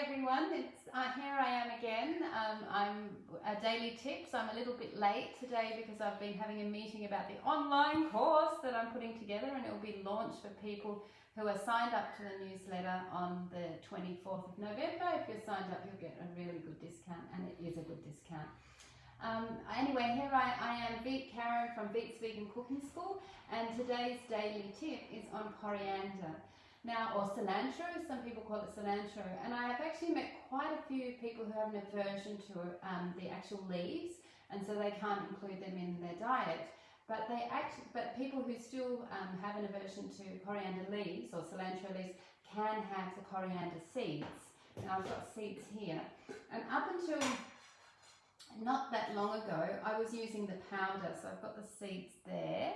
everyone, it's here I am again. I'm daily tips. I'm a little bit late today because I've been having a meeting about the online course that I'm putting together, and it will be launched for people who are signed up to the newsletter on the 24th of November. If you're signed up, you'll get a really good discount, and it is a good discount. Anyway, here I am, Karen from Beats Vegan Cooking School, and today's daily tip is on coriander. Now, or cilantro, some people call it cilantro, and I have actually met quite a few people who have an aversion to the actual leaves, and so they can't include them in their diet. But people who still have an aversion to coriander leaves or cilantro leaves can have the coriander seeds. Now I've got seeds here, and up until not that long ago, I was using the powder. So I've got the seeds there,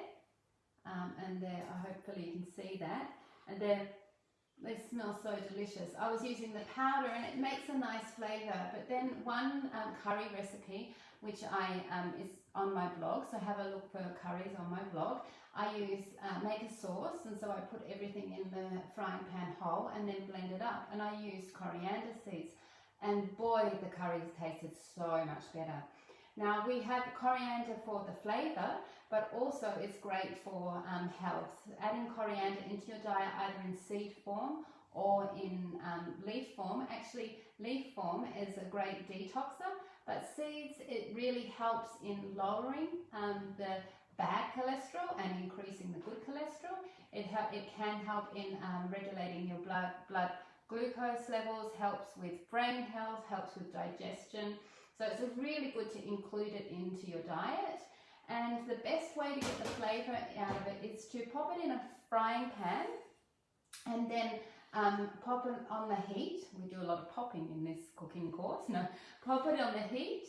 and there. Hopefully you can see that. And they smell so delicious. I was using the powder, and it makes a nice flavour. But then one curry recipe, which is on my blog, so have a look for curries on my blog. I make a sauce, and so I put everything in the frying pan whole and then blend it up. And I used coriander seeds, and boy, the curries tasted so much better. Now we have coriander for the flavour, but also it's great for health. Adding coriander into your diet either in seed form or in leaf form. Actually, leaf form is a great detoxer, but seeds, it really helps in lowering the bad cholesterol and increasing the good cholesterol. It can help in regulating your blood glucose levels, helps with brain health, helps with digestion. So it's really good to include it into your diet. And the best way to get the flavour out of it is to pop it in a frying pan and then pop it on the heat. We do a lot of popping in this cooking course. No, pop it on the heat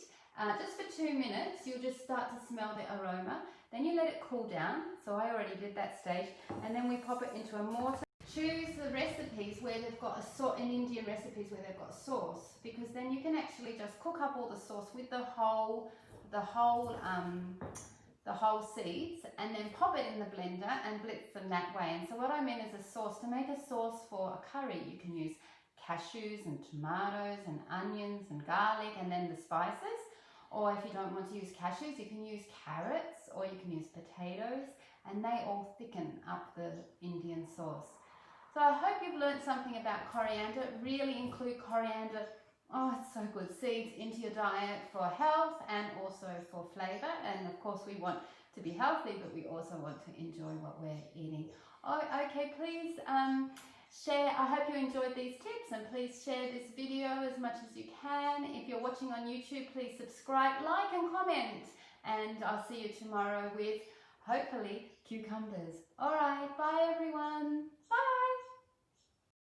just for 2 minutes. You'll just start to smell the aroma. Then you let it cool down. So I already did that stage. And then we pop it into a mortar. Choose the recipes where they've got in Indian recipes where they've got sauce, because then you can actually just cook up all the sauce with the whole seeds, and then pop it in the blender and blitz them that way. And so what I mean is a sauce. To make a sauce for a curry, you can use cashews and tomatoes and onions and garlic and then the spices. Or if you don't want to use cashews, you can use carrots or you can use potatoes, and they all thicken up the Indian sauce. So I hope you've learned something about coriander. Really include coriander. Oh, it's so good. Seeds into your diet for health and also for flavour. And of course we want to be healthy, but we also want to enjoy what we're eating. Oh, okay, please share. I hope you enjoyed these tips, and please share this video as much as you can. If you're watching on YouTube, please subscribe, like and comment. And I'll see you tomorrow with, hopefully, cucumbers. All right, bye everyone.